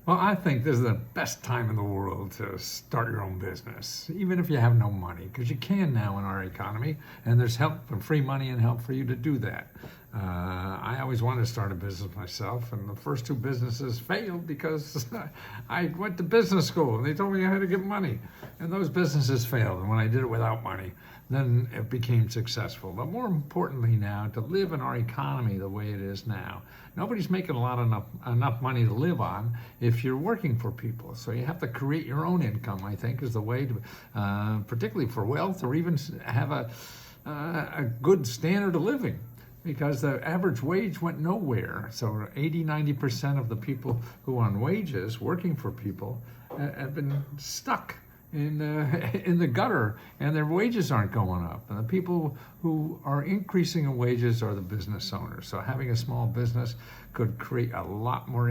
Well, I think this is the best time in the world to start your own business, even if you have no money, because you can now in our economy, and there's help and free money and help for you to do that. I always wanted to start a business myself, and the first two businesses failed because I went to business school and they told me I had to get money, and those businesses failed. And when I did it without money, then it became successful. But more importantly now, to live in our economy the way it is now, nobody's making enough money to live on if you're working for people. So you have to create your own income, I think, is the way to, particularly for wealth, or even have a good standard of living. Because the average wage went nowhere. So 80–90% of the people who are on wages working for people have been stuck in the gutter, and their wages aren't going up. And the people who are increasing in wages are the business owners. So having a small business could create a lot more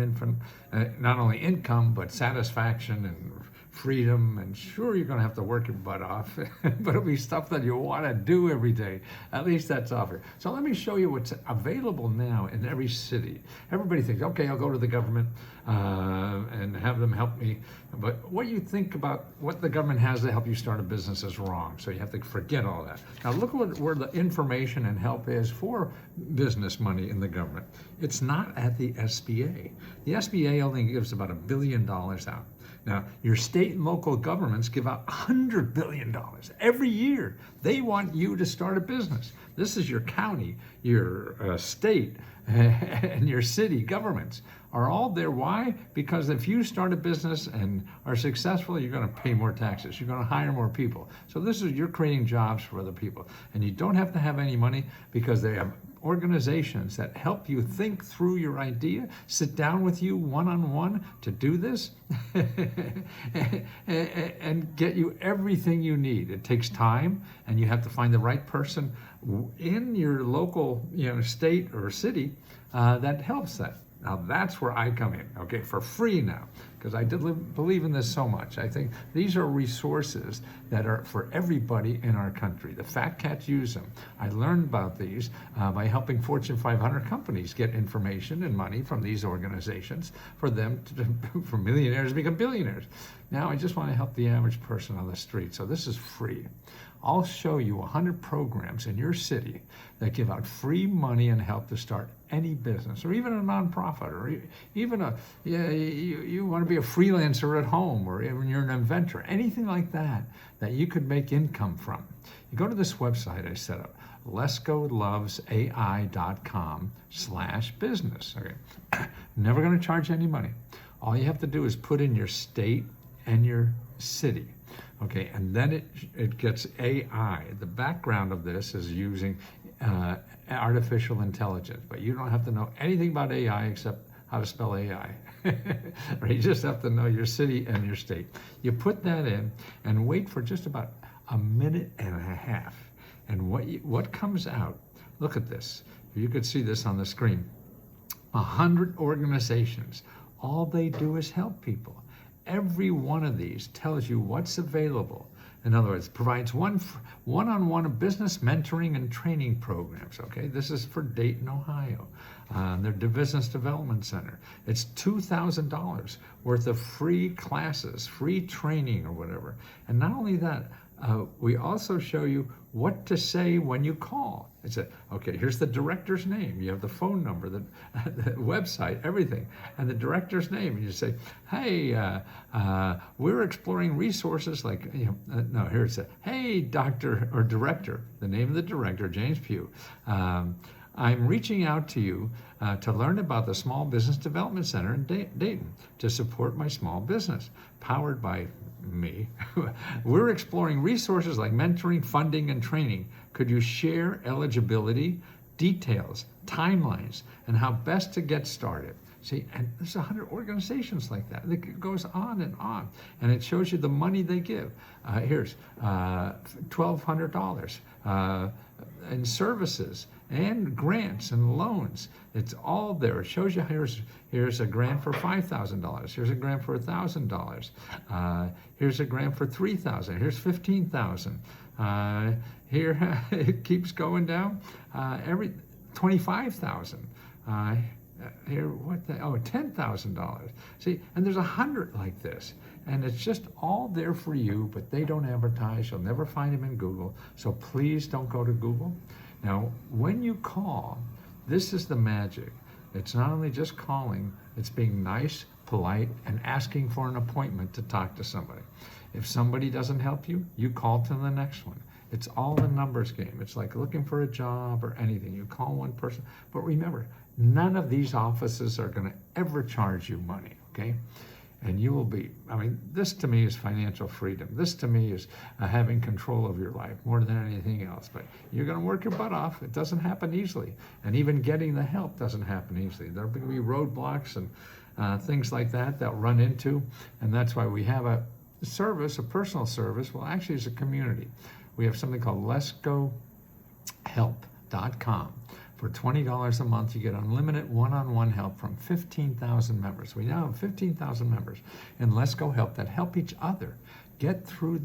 not only income, but satisfaction and freedom. And sure, you're going to have to work your butt off, but it'll be stuff that you want to do every day. At least that's offered. So let me show you what's available now in every city. Everybody thinks, okay, I'll go to the government and have them help me. But what you think about what the government has to help you start a business is wrong. So you have to forget all that. Now look where the information and help is for business money in the government. It's not at the SBA. The SBA only gives about $1 billion out. Now, your state and local governments give out $100 billion every year. They want you to start a business. This is your county, your state, and your city governments are all there. Why? Because if you start a business and are successful, you're going to pay more taxes. You're going to hire more people. So you're creating jobs for other people. And you don't have to have any money because they have organizations that help you think through your idea, sit down with you one-on-one to do this, and get you everything you need. It takes time, and you have to find the right person in your local, state or city that helps that. Now that's where I come in, okay, for free now, because I believe in this so much. I think these are resources that are for everybody in our country. The fat cats use them. I learned about these by helping Fortune 500 companies get information and money from these organizations for them for millionaires to become billionaires. Now I just want to help the average person on the street, so this is free. I'll show you 100 programs in your city that give out free money and help to start any business, or even a nonprofit, or even you want to be a freelancer at home, or even you're an inventor, anything like that you could make income from. You go to this website I set up, lescolovesai.com/business. Okay, never going to charge any money. All you have to do is put in your state and your city. Okay, and then it gets AI. The background of this is using artificial intelligence, but you don't have to know anything about AI except how to spell AI. Right? You just have to know your city and your state. You put that in and wait for just about a minute and a half. And what comes out, look at this. You could see this on the screen. 100 organizations. All they do is help people. Every one of these tells you what's available. In other words, provides one-on-one business mentoring and training programs. Okay, this is for Dayton, Ohio. Their Business Development Center. It's $2,000 worth of free classes, free training, or whatever. And not only that, we also show you what to say when you call. It's okay, here's the director's name. You have the phone number, the website, everything, and the director's name. And you say, hey, we're exploring resources like, here it says, hey, doctor or director, the name of the director, James Pugh. I'm reaching out to you to learn about the Small Business Development Center in Dayton to support my small business, powered by me. We're exploring resources like mentoring, funding, and training. Could you share eligibility, details, timelines, and how best to get started? See, and there's 100 organizations like that. It goes on, and it shows you the money they give. Here's $1,200 in services and grants and loans. It's all there. It shows you here's a grant for $5,000. Here's a grant for $1,000. Here's a grant for $3,000. Here's $15,000. Here it keeps going down. Every $25,000. Here, what the, oh, $10,000. See, and there's 100 like this. And it's just all there for you, but they don't advertise. You'll never find them in Google. So please don't go to Google. Now, when you call, this is the magic. It's not only just calling, it's being nice, polite, and asking for an appointment to talk to somebody. If somebody doesn't help you, you call to the next one. It's all a numbers game. It's like looking for a job or anything. You call one person. But remember, none of these offices are going to ever charge you money, okay? And you will be, I mean, this to me is financial freedom. This to me is having control of your life more than anything else. But you're going to work your butt off. It doesn't happen easily. And even getting the help doesn't happen easily. There'll be roadblocks and things like that they'll run into. And that's why we have a service, a personal service. Well, actually, it's a community. We have something called LesGoHelp.com. For $20 a month, you get unlimited one-on-one help from 15,000 members. We now have 15,000 members in Let's Go Help that help each other get through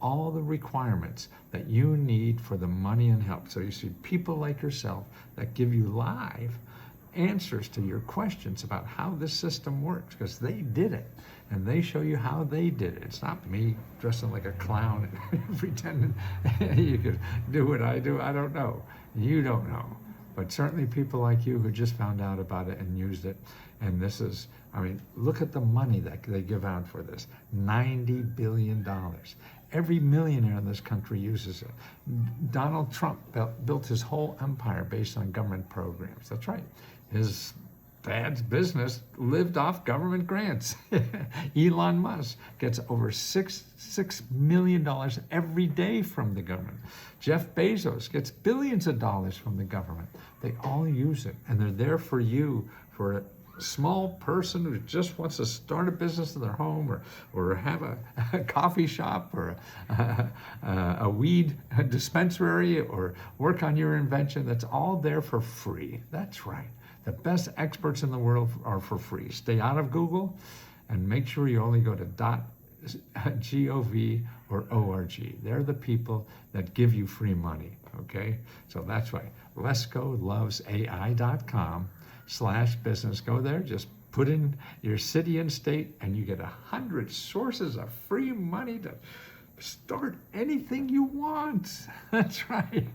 all the requirements that you need for the money and help. So you see people like yourself that give you live answers to your questions about how this system works, because they did it and they show you how they did it. It's not me dressing like a clown and pretending you could do what I do. I don't know. You don't know. But certainly people like you who just found out about it and used it. And this is, I mean, look at the money that they give out for this. $90 billion. Every millionaire in this country uses it. Donald Trump built his whole empire based on government programs. That's right. His dad's business lived off government grants. Elon Musk gets over $6 million every day from the government. Jeff Bezos gets billions of dollars from the government. They all use it, and they're there for you, for a small person who just wants to start a business in their home, or have a coffee shop, or a weed dispensary, or work on your invention. That's all there for free. That's right. The best experts in the world are for free. Stay out of Google and make sure you only go to .gov or .org. They're the people that give you free money, okay? So that's why LesGoLovesAI.com/business. Go there, just put in your city and state, and you get 100 sources of free money to start anything you want. That's right.